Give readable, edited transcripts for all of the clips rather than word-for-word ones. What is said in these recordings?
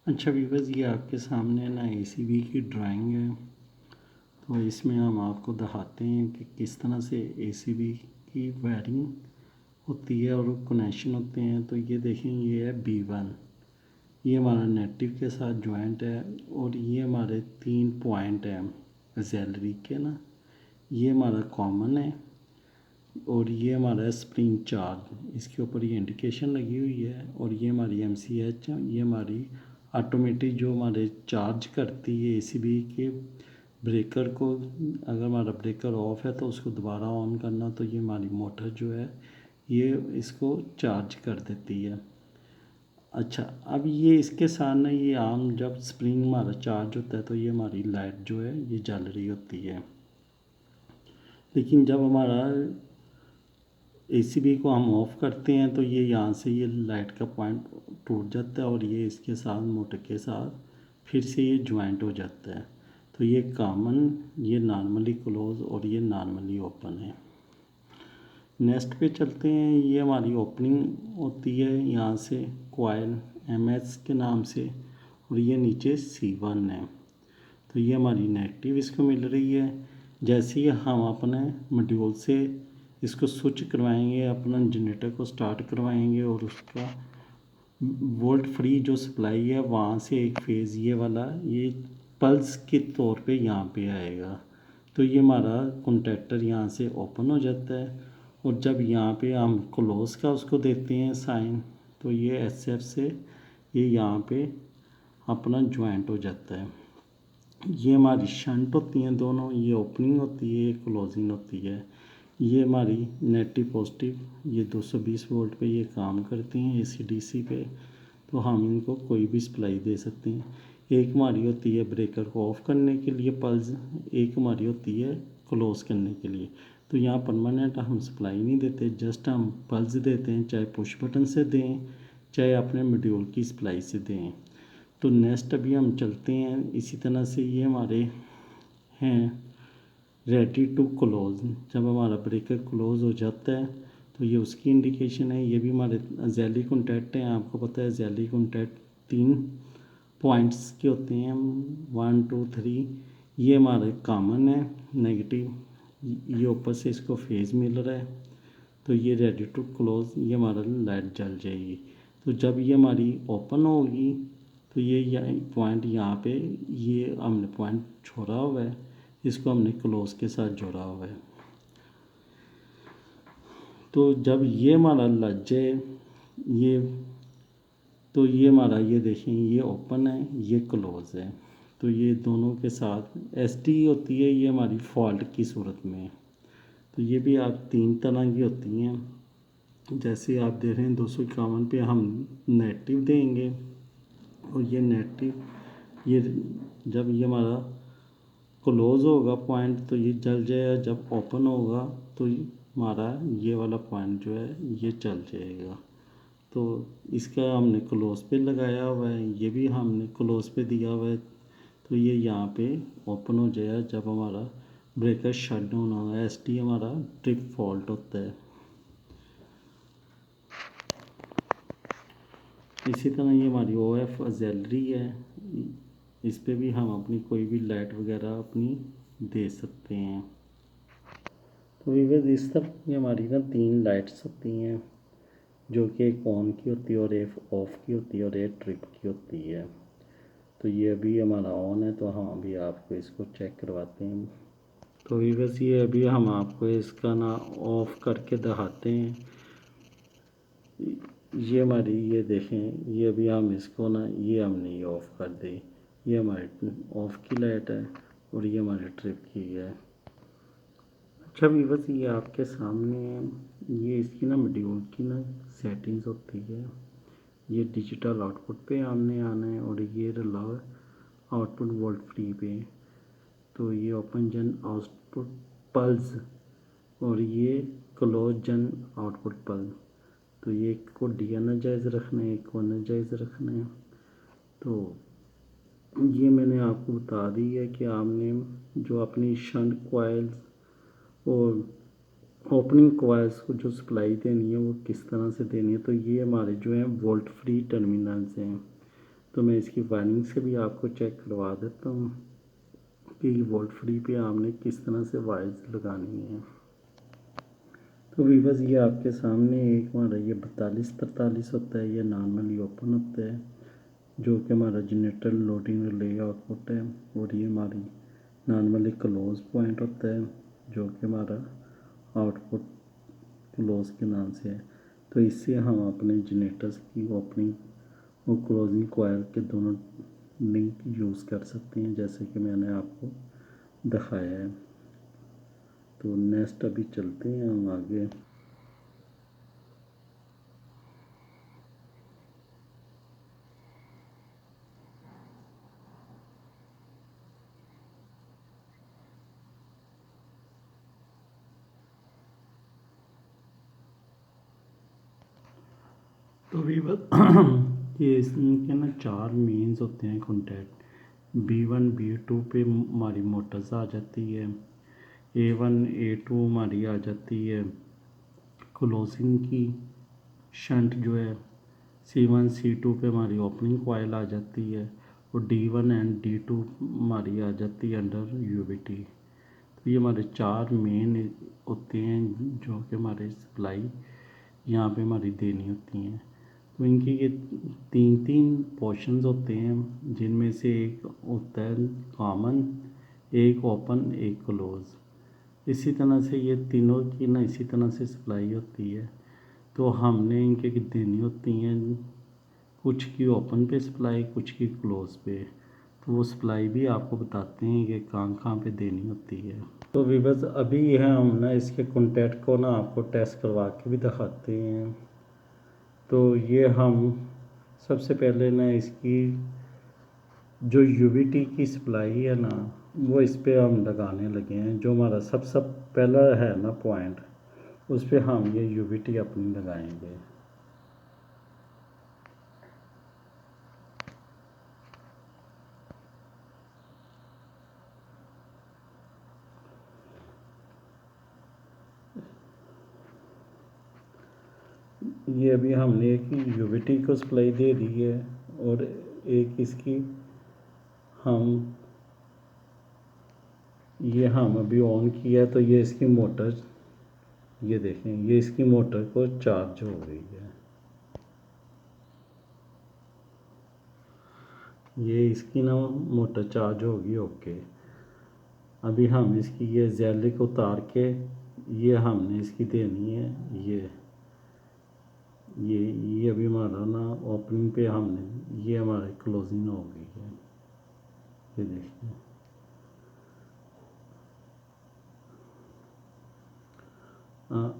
अच्छा व्यूअर्स, ये आपके सामने ना एसीबी की ड्राइंग है। तो इसमें हम आपको दिखाते हैं कि किस तरह से एसीबी की वायरिंग होती है और कनेक्शन होते हैं। तो ये देखें, ये है B1, ये हमारा नेगेटिव के साथ ज्वाइंट है और ये हमारे 3 पॉइंट हैं ऑक्सिलरी के ना। ये हमारा कॉमन है और ये हमारा स्प्रिंग चार्ज, इसके ऊपर ये इंडिकेशन लगी हुई है। और ये हमारी MCH, ये हमारी ऑटोमेटिक जो हमारे चार्ज करती है एसीबी के ब्रेकर को। अगर हमारा ब्रेकर ऑफ है तो उसको दोबारा ऑन करना, तो ये हमारी मोटर जो है ये इसको चार्ज कर देती है। अच्छा, अब ये इसके साथ ना ये आम जब स्प्रिंग हमारा चार्ज होता है तो ये हमारी लाइट जो है ये जल रही होती है। लेकिन जब हमारा एसीबी को हम ऑफ़ करते हैं तो ये यहाँ से ये लाइट का पॉइंट टूट जाता है और ये इसके साथ मोटर के साथ फिर से ये ज्वाइंट हो जाता है। तो ये कॉमन, ये नॉर्मली क्लोज और ये नॉर्मली ओपन है। नेक्स्ट पे चलते हैं। ये हमारी ओपनिंग होती है यहाँ से कॉइल MS के नाम से, और ये नीचे C1 है। तो ये हमारी नेगेटिव इसको मिल रही है। जैसे ही हम अपने मॉड्यूल से इसको स्विच करवाएंगे, अपना जनरेटर को स्टार्ट करवाएंगे और उसका वोल्ट फ्री जो सप्लाई है वहाँ से एक फेज़ ये वाला ये पल्स के तौर पे यहाँ पे आएगा। तो ये हमारा कॉन्टैक्टर यहाँ से ओपन हो जाता है और जब यहाँ पे हम क्लोज का उसको देते हैं साइन, तो ये SF से ये यहाँ पे अपना ज्वाइंट हो जाता है। ये हमारी शंट होती हैं दोनों, ये ओपनिंग होती है, ये क्लोजिंग होती है। ये हमारी नेगेटिव पॉजिटिव ये 220 वोल्ट पे ये काम करती हैं AC/DC पे। तो हम इनको कोई भी सप्लाई दे सकते हैं। एक हमारी होती है ब्रेकर को ऑफ करने के लिए पल्स, एक हमारी होती है क्लोज करने के लिए। तो यहाँ परमानेंट हम सप्लाई नहीं देते, जस्ट हम पल्स देते हैं, चाहे पुश बटन से दें चाहे अपने मॉड्यूल की सप्लाई से दें। तो नेक्स्ट अभी हम चलते हैं इसी तरह से। ये हमारे हैं रेडी टू क्लोज। जब हमारा ब्रेकर क्लोज हो जाता है तो ये उसकी इंडिकेशन है। ये भी हमारे जैली कॉन्टैक्ट हैं। आपको पता है जैली कॉन्टैक्ट 3 पॉइंट्स के होते हैं, 1 2 3। ये हमारे कॉमन है नेगेटिव, ये ऊपर से इसको फेज़ मिल रहा है। तो ये रेडी टू क्लोज, ये हमारा लाइट जल जाएगी। तो जब ये हमारी ओपन होगी तो ये पॉइंट यहाँ पे ये हमने पॉइंट छोड़ा हुआ है, इसको हमने क्लोज के साथ जोड़ा हुआ है। तो जब ये हमारा लग जाए ये, तो ये हमारा ये देखें ये ओपन है ये क्लोज है। तो ये दोनों के साथ SD होती है, ये हमारी फॉल्ट की सूरत में। तो ये भी आप 3 तरह की होती हैं। जैसे आप देख रहे हैं 251 पे हम नेगेटिव देंगे और ये नेगेटिव ये जब ये हमारा क्लोज होगा पॉइंट तो ये जल जाएगा, जब ओपन होगा तो हमारा ये वाला पॉइंट जो है ये चल जाएगा। तो इसका हमने क्लोज पे लगाया हुआ है, ये भी हमने क्लोज पे दिया हुआ है। तो ये यहाँ पे ओपन हो जाएगा जब हमारा ब्रेकर शट डाउन होगा। SD हमारा ट्रिप फॉल्ट होता है। इसी तरह ये हमारी OF ऑक्सिलरी है, इस पे भी हम अपनी कोई भी लाइट वगैरह अपनी दे सकते हैं। तो वीवर इस तरह ये हमारी ना 3 लाइट्स होती हैं, जो कि एक ऑन की होती है और एक ऑफ़ की होती है और एक ट्रिप की होती है। तो ये अभी हमारा ऑन है, तो हम अभी आपको इसको चेक करवाते हैं। तो वीवर्स ये अभी हम आपको इसका ना ऑफ़ करके दिखाते हैं। ये हमारी ये देखें, ये अभी हम इसको ना ये हमने ये ऑफ़ कर दी। ये हमारी ऑफ़ की लाइट है और ये हमारी ट्रिप की है। अच्छा वीवर्स, ये आपके सामने ये इसकी ना मॉड्यूल की ना सेटिंग्स होती है। ये डिजिटल आउटपुट पे हमने आना है और ये रला आउटपुट वोल्ट फ्री पे। तो ये ओपन जन आउटपुट पल्स और ये क्लोज जन आउटपुट पल्स। तो ये एक को डीएनर्जाइज रखना है, एक को एनर्जाइज रखना है। तो ये मैंने आपको बता दी है कि आपने जो अपनी शंट कॉइल्स और ओपनिंग कॉइल्स को जो सप्लाई देनी है वो किस तरह से देनी है। तो ये हमारे जो है वोल्ट फ्री टर्मिनल्स हैं। तो मैं इसकी वायरिंग से भी आपको चेक करवा देता हूँ कि वोल्ट फ्री पे आपने किस तरह से वायर्स लगानी है। तो वीवर्स ये आपके सामने एक हमारा ये 4243 होता है, ये नॉर्मली ओपन होता है जो कि हमारा जनरेटर लोडिंग रिले आउटपुट है, और ये हमारी नॉर्मली क्लोज पॉइंट होता है जो कि हमारा आउटपुट क्लोज के नाम से है। तो इससे हम अपने जनरेटर्स की ओपनिंग और क्लोजिंग कॉइल के दोनों लिंक यूज़ कर सकते हैं जैसे कि मैंने आपको दिखाया है। तो नेक्स्ट अभी चलते हैं हम आगे। तो वीवर ये इसके ना 4 मेंस होते हैं कॉन्टैक्ट। B1 B2 पे हमारी मोटर्स आ जाती है, A1 A2 हमारी आ जाती है क्लोजिंग की शंट जो है, C1 C2 पे हमारी ओपनिंग कॉइल आ जाती है, और D1 एंड D2 हमारी आ जाती है अंडर UVT। तो ये हमारे 4 मेन होते हैं जो कि हमारे सप्लाई यहाँ पे हमारी देनी होती हैं। तो इनके ये 3 पोर्शंस होते हैं जिनमें से एक होता है कॉमन, एक ओपन, एक क्लोज। इसी तरह से ये तीनों की ना इसी तरह से सप्लाई होती है। तो हमने इनके देनी होती हैं, कुछ की ओपन पे सप्लाई, कुछ की क्लोज पे। तो वो सप्लाई भी आपको बताते हैं कि कहाँ कहाँ पे देनी होती है। तो वीवर्स अभी है हम ना इसके कॉन्टैक्ट को ना आपको टेस्ट करवा के भी दिखाते हैं। तो ये हम सबसे पहले ना इसकी जो UVT की सप्लाई है ना वो इस पर हम लगाने लगे हैं। जो हमारा सबसे पहला है ना पॉइंट, उस पर हम ये UVT अपनी लगाएंगे। ये अभी हमने एक UVT को सप्लाई दे दी है, और एक इसकी हम अभी ऑन किया, तो ये इसकी मोटर, ये देखें ये इसकी मोटर को चार्ज हो गई है। ये इसकी ना मोटर चार्ज होगी। ओके, अभी हम इसकी ये जेल को उतार के ये हमने इसकी देनी है। ये अभी हमारा ना ओपनिंग पे हमने ये हमारी क्लोजिंग हो गई है। ये देखिए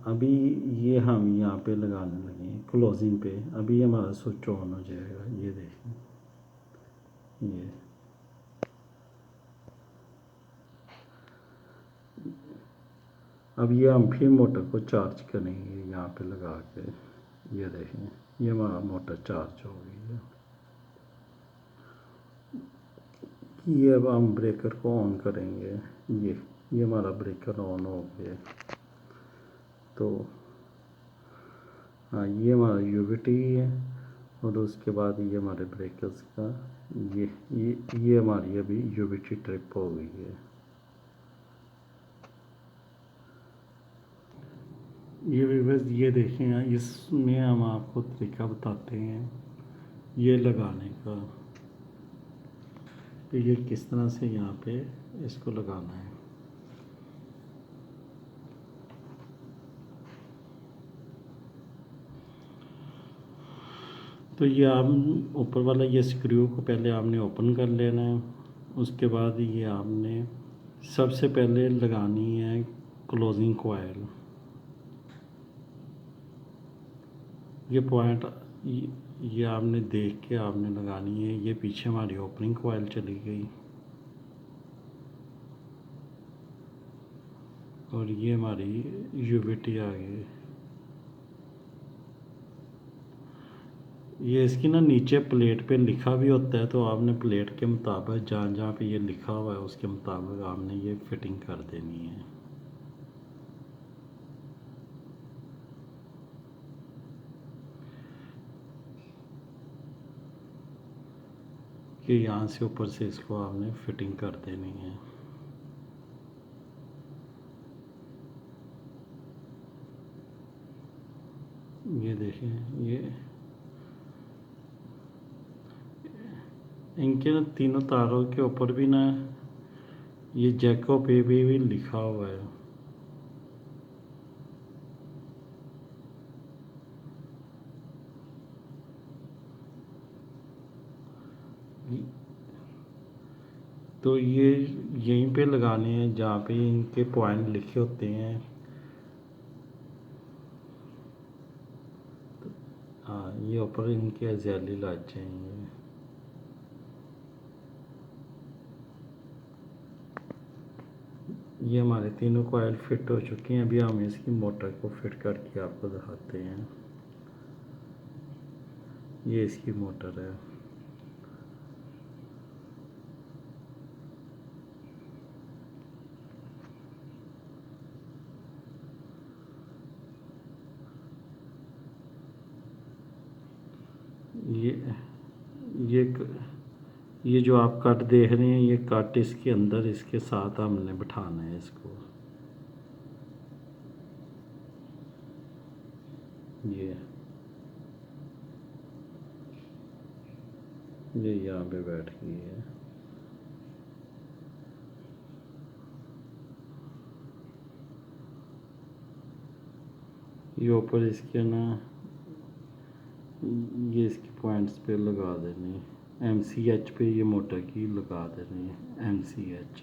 अभी ये हम यहाँ पे लगाने लगे हैं क्लोजिंग पे। अभी हमारा स्विच ऑन हो जाएगा। ये देखिए ये अब ये हम फिर मोटर को चार्ज करेंगे यहाँ पे लगा के। ये देखें ये हमारा मोटर चार्ज हो गई है। ये अब हम ब्रेकर को ऑन करेंगे। ये हमारा ब्रेकर ऑन हो गया। तो हाँ ये हमारा UVT है, और उसके बाद ये हमारे ब्रेकर्स का ये हमारी अभी UVT ट्रिप हो गई है। ये व्यूअर्स ये देखें, इसमें हम आपको तरीका बताते हैं ये लगाने का, तो ये किस तरह से यहाँ पे इसको लगाना है। तो ये आप ऊपर वाला ये स्क्रू को पहले आपने ओपन कर लेना है। उसके बाद ये आपने सबसे पहले लगानी है क्लोजिंग कॉइल। ये पॉइंट ये आपने देख के आपने लगानी है। ये पीछे हमारी ओपनिंग कॉइल चली गई, और ये हमारी UVT आ गई। ये इसकी ना नीचे प्लेट पे लिखा भी होता है, तो आपने प्लेट के मुताबिक जहाँ जहाँ पे ये लिखा हुआ है उसके मुताबिक आपने ये फिटिंग कर देनी है। कि यहाँ से ऊपर से इसको आपने फिटिंग कर देनी है। ये देखें, ये इनके ना तीनों तारों के ऊपर भी ना ये जैको पे भी लिखा हुआ है। तो ये यहीं पे लगाने हैं जहाँ पे इनके पॉइंट लिखे होते हैं। हाँ, ये ऊपर इनके जैली लग जाएंगे। ये हमारे तीनों कॉइल फिट हो चुके हैं। अभी हम इसकी मोटर को फिट करके आपको दिखाते हैं। ये इसकी मोटर है। ये ये ये जो आप कट देख रहे हैं, ये कट इसके अंदर इसके साथ हमने बिठाना है इसको। ये यहाँ पे बैठ गई है। ये ऊपर इसके ना ये इसके पॉइंट्स पे लगा देनी है। MCH पे ये मोटर की लगा देनी है, MCH।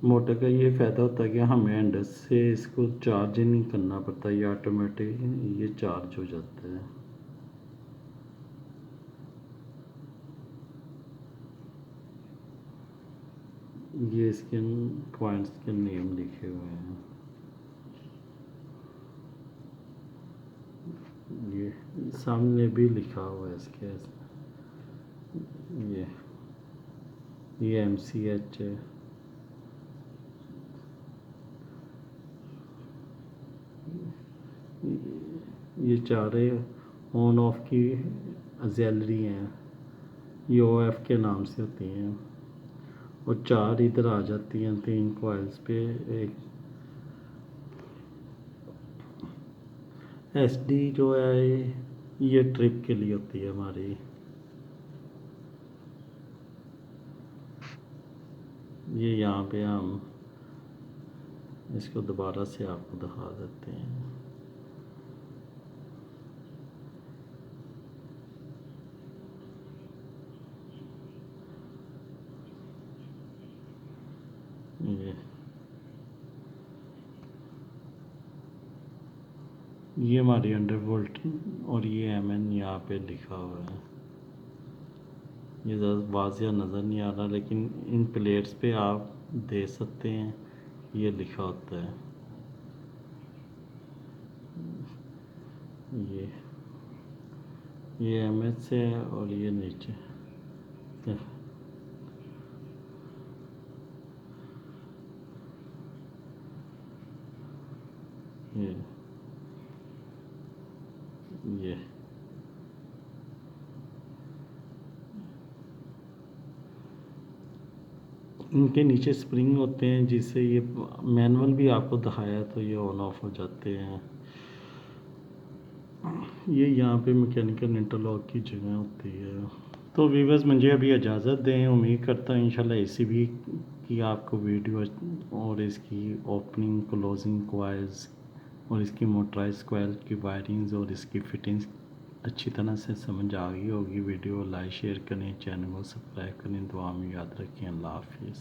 मोटर का ये फ़ायदा होता है कि हमें एंड से इसको चार्ज ही नहीं करना पड़ता, ये ऑटोमेटिक ये चार्ज हो जाता है। ये इसके पॉइंट्स के नेम लिखे हुए हैं। ये सामने भी लिखा हुआ है इसके। ये MCH है। ये चारे ऑन ऑफ की ऑक्सिलरी हैं। ये OF के नाम से होती हैं और चार इधर आ जाती हैं 3 कॉइल्स पे। एक SD जो है ये ट्रिप के लिए होती है हमारी। ये यहाँ पे हम इसको दोबारा से आपको दिखा देते हैं। ये हमारी अंडरवोल्ट और ये MN यहाँ पे लिखा हुआ है। ये ज़्यादा वाज़िया नज़र नहीं आ रहा, लेकिन इन प्लेट्स पे आप दे सकते हैं, ये लिखा होता है। ये MS है और ये नीचे ये इनके नीचे स्प्रिंग होते हैं जिससे ये मैनुअल भी आपको दिखाया तो ये ऑन ऑफ हो जाते हैं। ये यहाँ पे मैकेनिकल इंटरलॉक की जगह होती है। तो व्यूअर्स मुझे अभी इजाज़त दें। उम्मीद करता हूँ इंशाल्लाह ACB की आपको वीडियो और इसकी ओपनिंग क्लोजिंग कॉइल्स और इसकी मोटराइज कॉइल की वायरिंग्स और इसकी फिटिंग्स अच्छी तरह से समझ आ गई होगी। वीडियो लाइक शेयर करें, चैनल को सब्सक्राइब करें, दुआ में याद रखें। अल्लाह हाफिज़।